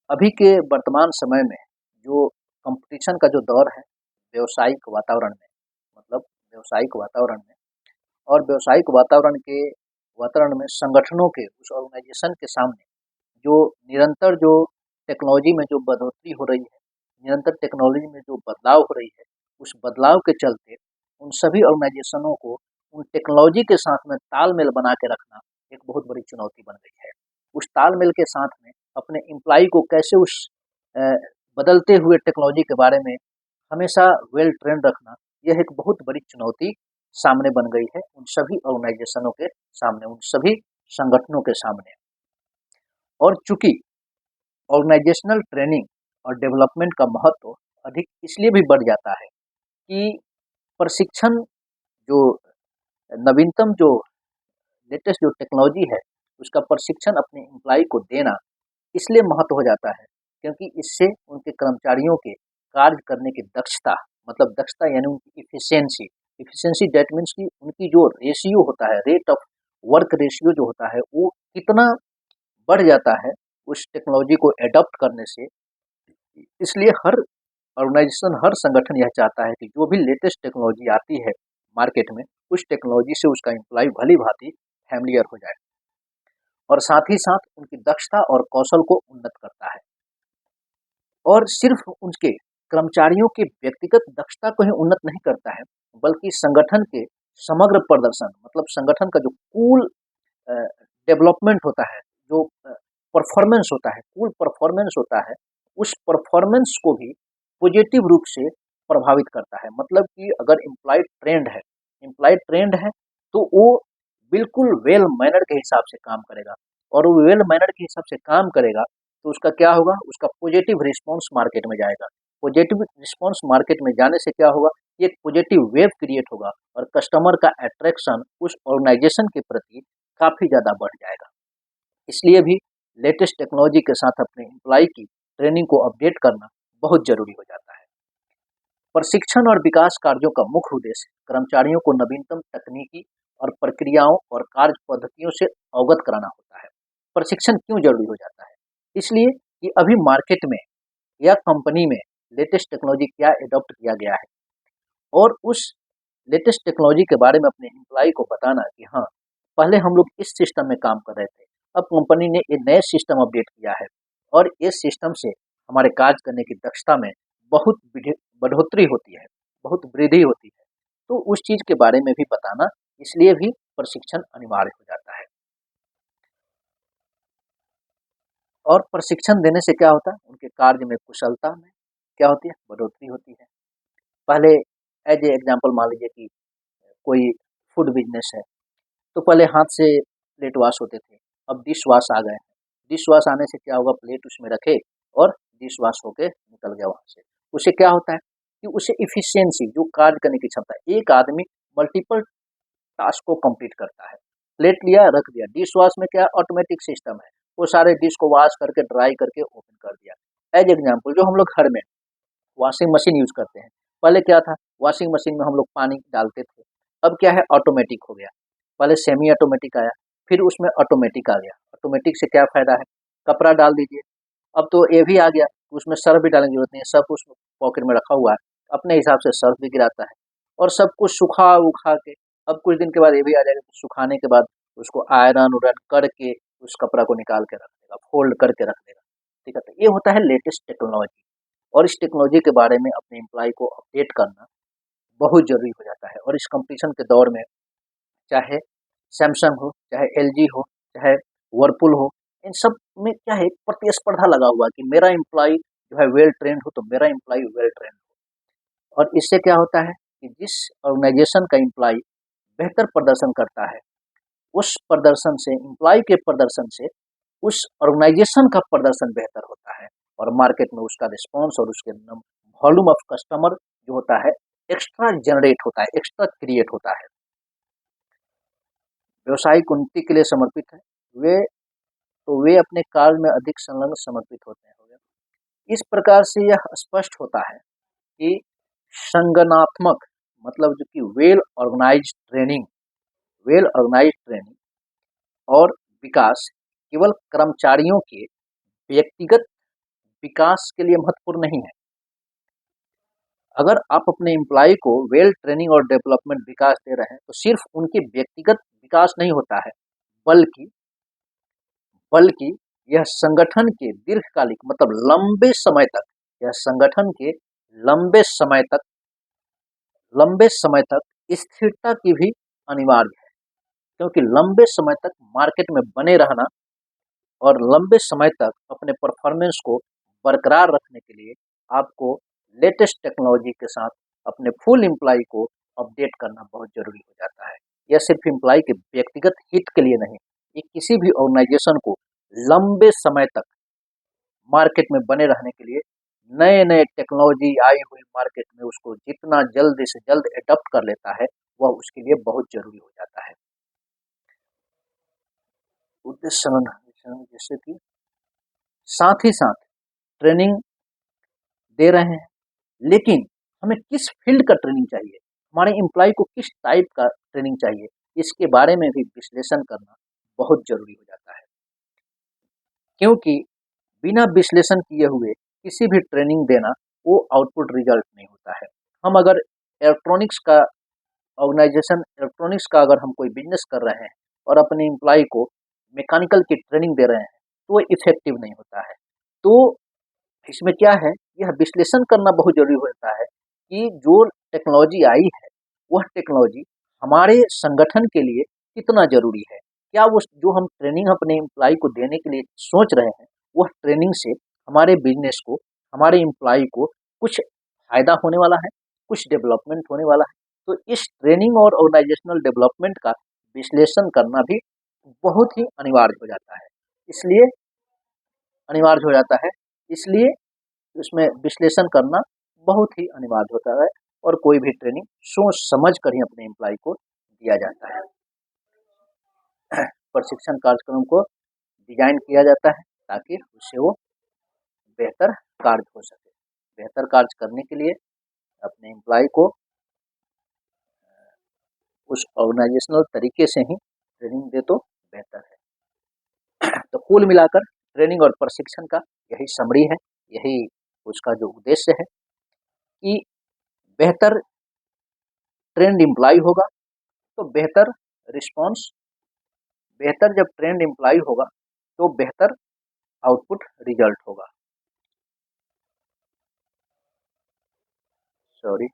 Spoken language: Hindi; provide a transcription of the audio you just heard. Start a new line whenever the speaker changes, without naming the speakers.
अभी के वर्तमान समय में जो कंपटीशन का जो दौर है व्यावसायिक वातावरण में, मतलब व्यावसायिक वातावरण में और व्यावसायिक वातावरण में संगठनों के उस ऑर्गेनाइजेशन के सामने जो निरंतर जो टेक्नोलॉजी में जो बढ़ोतरी हो रही है, निरंतर टेक्नोलॉजी में जो बदलाव हो रही है, उस बदलाव के चलते उन सभी ऑर्गेनाइजेशनों को उन टेक्नोलॉजी के साथ में तालमेल बना के रखना एक बहुत बड़ी चुनौती बन गई है। उस तालमेल के साथ में अपने एम्प्लॉय को कैसे उस अ, बदलते हुए टेक्नोलॉजी के बारे में हमेशा वेल ट्रेंड रखना, यह एक बहुत बड़ी चुनौती सामने बन गई है उन सभी ऑर्गेनाइजेशनों के सामने, उन सभी संगठनों के सामने। और चूंकि ऑर्गेनाइजेशनल ट्रेनिंग और डेवलपमेंट का महत्व अधिक इसलिए भी बढ़ जाता है कि प्रशिक्षण जो नवीनतम जो लेटेस्ट जो टेक्नोलॉजी है, उसका प्रशिक्षण अपने एम्प्लॉय को देना इसलिए महत्व हो जाता है क्योंकि इससे उनके कर्मचारियों के कार्य करने की दक्षता, मतलब दक्षता यानी उनकी इफिशियंसी, इफिशियंसी दैट मीन्स कि उनकी जो रेशियो होता है, रेट ऑफ वर्क रेशियो जो होता है, वो कितना बढ़ जाता है उस टेक्नोलॉजी को एडॉप्ट करने से। इसलिए हर ऑर्गेनाइजेशन, हर संगठन यह चाहता है कि जो भी लेटेस्ट टेक्नोलॉजी आती है मार्केट में, उस टेक्नोलॉजी से उसका एम्प्लॉय भली भांति फैमिलियर हो जाए और साथ ही साथ उनकी दक्षता और कौशल को उन्नत करता है। और सिर्फ उनके कर्मचारियों के व्यक्तिगत दक्षता को ही उन्नत नहीं करता है, बल्कि संगठन के समग्र प्रदर्शन, मतलब संगठन का जो कूल डेवलपमेंट होता है, जो परफॉर्मेंस होता है, कूल परफॉर्मेंस होता है, उस परफॉर्मेंस को भी पॉजिटिव रूप से प्रभावित करता है। मतलब कि अगर एम्प्लॉय ट्रेंड है तो वो बिल्कुल वेल मैनर के हिसाब से काम करेगा, और वो वेल मैनर के हिसाब से काम करेगा तो उसका क्या होगा, उसका पॉजिटिव रिस्पॉन्स मार्केट में जाएगा। पॉजिटिव रिस्पॉन्स मार्केट में जाने से क्या होगा, एक पॉजिटिव वेव क्रिएट होगा और कस्टमर का अट्रैक्शन उस ऑर्गेनाइजेशन के प्रति काफ़ी ज़्यादा बढ़ जाएगा। इसलिए भी लेटेस्ट टेक्नोलॉजी के साथ अपने एम्प्लॉय की ट्रेनिंग को अपडेट करना बहुत ज़रूरी हो जाता है। प्रशिक्षण और विकास कार्यों का मुख्य उद्देश्य कर्मचारियों को नवीनतम तकनीकी और प्रक्रियाओं और कार्य पद्धतियों से अवगत कराना होता है। प्रशिक्षण क्यों जरूरी हो जाता है? इसलिए कि अभी मार्केट में या कंपनी में लेटेस्ट टेक्नोलॉजी क्या एडॉप्ट किया गया है, और उस लेटेस्ट टेक्नोलॉजी के बारे में अपने एम्प्लॉय को बताना कि हाँ, पहले हम लोग इस सिस्टम में काम कर रहे थे, अब कंपनी ने एक नए सिस्टम अपडेट किया है और इस सिस्टम से हमारे कार्य करने की दक्षता में बहुत बढ़ोतरी होती है, बहुत वृद्धि होती है। तो उस चीज़ के बारे में भी बताना, इसलिए भी प्रशिक्षण अनिवार्य हो जाता है। और प्रशिक्षण देने से क्या होता है, उनके कार्य में कुशलता में क्या होती है, बढ़ोतरी होती है। पहले एज ए एग्जाम्पल मान लीजिए कि कोई फूड बिजनेस है, तो पहले हाथ से प्लेट वॉश होते थे, अब डिश वॉश आ गए हैं। डिश वॉश आने से क्या होगा, प्लेट उसमें रखे और डिश वॉश होके निकल गया वहाँ से। उससे क्या होता है कि उससे इफिशियंसी, जो कार्य करने की क्षमता, एक आदमी मल्टीपल टास्क को कंप्लीट करता है। प्लेट लिया, रख दिया। डिश वॉश में क्या ऑटोमेटिक सिस्टम है, वो सारे डिश को वॉश करके ड्राई करके ओपन कर दिया। एज एग्जाम्पल, जो हम लोग घर में वॉशिंग मशीन यूज करते हैं, पहले क्या था, वॉशिंग मशीन में हम लोग पानी डालते थे, अब क्या है, ऑटोमेटिक हो गया। पहले सेमी ऑटोमेटिक आया, फिर उसमें ऑटोमेटिक आ गया। ऑटोमेटिक से क्या फायदा है, कपड़ा डाल दीजिए, अब तो ये भी आ गया, उसमें सर्फ भी डालने की जरूरत नहीं है, सब उस पॉकेट में रखा हुआ है, अपने हिसाब से सर्फ भी गिराता है और सब कुछ सुखा उखा के, अब कुछ दिन के बाद ये भी आ जाएगा कि सुखाने के बाद उसको आयरन उरन करके उस कपड़ा को निकाल के रख देगा, फोल्ड करके रख देगा। ठीक है, तो ये होता है लेटेस्ट टेक्नोलॉजी, और इस टेक्नोलॉजी के बारे में अपने एम्प्लॉय को अपडेट करना बहुत ज़रूरी हो जाता है। और इस कंपटीशन के दौर में चाहे सैमसंग हो, चाहे एलजी हो, चाहे वर्लपूल हो, इन सब में क्या है, प्रतिस्पर्धा लगा हुआ है कि मेरा एम्प्लॉय जो है वेल ट्रेंड हो, तो मेरा एम्प्लॉय वेल ट्रेंड हो। और इससे क्या होता है कि जिस ऑर्गेनाइजेशन का एम्प्लॉय बेहतर प्रदर्शन करता है, उस प्रदर्शन से, एम्प्लॉय के प्रदर्शन से उस ऑर्गेनाइजेशन का प्रदर्शन बेहतर होता है और मार्केट में उसका रिस्पॉन्स और उसके वॉल्यूम ऑफ कस्टमर जो होता है एक्स्ट्रा जनरेट होता है, एक्स्ट्रा क्रिएट होता है। व्यवसायिक उन्नति के लिए समर्पित है वे, तो वे अपने कार्य में अधिक संलग्न समर्पित होते हैं। इस प्रकार से यह स्पष्ट होता है कि संगठनात्मक, मतलब जो कि वेल ऑर्गेनाइज ट्रेनिंग और विकास केवल कर्मचारियों के व्यक्तिगत विकास के लिए महत्वपूर्ण नहीं है। अगर आप अपने एम्प्लॉय को वेल ट्रेनिंग और डेवलपमेंट विकास दे रहे हैं तो सिर्फ उनके व्यक्तिगत विकास नहीं होता है, बल्कि बल्कि यह संगठन के दीर्घकालिक मतलब लंबे समय तक, यह संगठन के लंबे समय तक लंबे समय तक स्थिरता की भी अनिवार्य है। क्योंकि लंबे समय तक मार्केट में बने रहना और लंबे समय तक अपने परफॉर्मेंस को बरकरार रखने के लिए आपको लेटेस्ट टेक्नोलॉजी के साथ अपने फुल एम्प्लॉय को अपडेट करना बहुत ज़रूरी हो जाता है। यह सिर्फ एम्प्लॉय के व्यक्तिगत हित के लिए नहीं, ये किसी भी ऑर्गेनाइजेशन को लंबे समय तक मार्केट में बने रहने के लिए नए-नए टेक्नोलॉजी आई हुई मार्केट में उसको जितना जल्द से जल्द एडॉप्ट कर लेता है, वह उसके लिए बहुत ज़रूरी हो जाता है। उद्देश्य संगठन जैसे कि साथ ही साथ ट्रेनिंग दे रहे हैं, लेकिन हमें किस फील्ड का ट्रेनिंग चाहिए, हमारे एम्प्लॉय को किस टाइप का ट्रेनिंग चाहिए, इसके बारे में भी विश्लेषण करना बहुत ज़रूरी हो जाता है। क्योंकि बिना विश्लेषण किए हुए किसी भी ट्रेनिंग देना वो आउटपुट रिजल्ट नहीं होता है। हम अगर इलेक्ट्रॉनिक्स का इलेक्ट्रॉनिक्स का अगर हम कोई बिजनेस कर रहे हैं और अपने एम्प्लॉय को मैकेनिकल की ट्रेनिंग दे रहे हैं तो वो इफेक्टिव नहीं होता है। तो इसमें क्या है, यह विश्लेषण करना बहुत ज़रूरी होता है कि जो टेक्नोलॉजी आई है, वह टेक्नोलॉजी हमारे संगठन के लिए कितना ज़रूरी है। क्या वो जो हम ट्रेनिंग अपने एम्प्लॉय को देने के लिए सोच रहे हैं, वह ट्रेनिंग से हमारे बिज़नेस को, हमारे एम्प्लॉय को कुछ फ़ायदा होने वाला है, कुछ डेवलपमेंट होने वाला है। तो इस ट्रेनिंग और ऑर्गेनाइजेशनल डेवलपमेंट का विश्लेषण करना भी बहुत ही अनिवार्य हो जाता है। इसलिए अनिवार्य हो जाता है, इसलिए उसमें विश्लेषण करना बहुत ही अनिवार्य होता है और कोई भी ट्रेनिंग सोच समझ कर ही अपने एम्प्लॉय को दिया जाता है। प्रशिक्षण कार्यक्रम को डिजाइन किया जाता है ताकि उससे वो बेहतर कार्य हो सके। बेहतर कार्य करने के लिए अपने एम्प्लॉय को उस ऑर्गेनाइजेशनल तरीके से ही ट्रेनिंग दे तो बेहतर है। तो कुल मिलाकर ट्रेनिंग और प्रशिक्षण का यही समरी है, यही उसका जो उद्देश्य है कि बेहतर ट्रेंड एम्प्लॉय होगा तो बेहतर रिस्पॉन्स, बेहतर जब ट्रेंड एम्प्लॉय होगा तो बेहतर आउटपुट रिजल्ट होगा। सॉरी।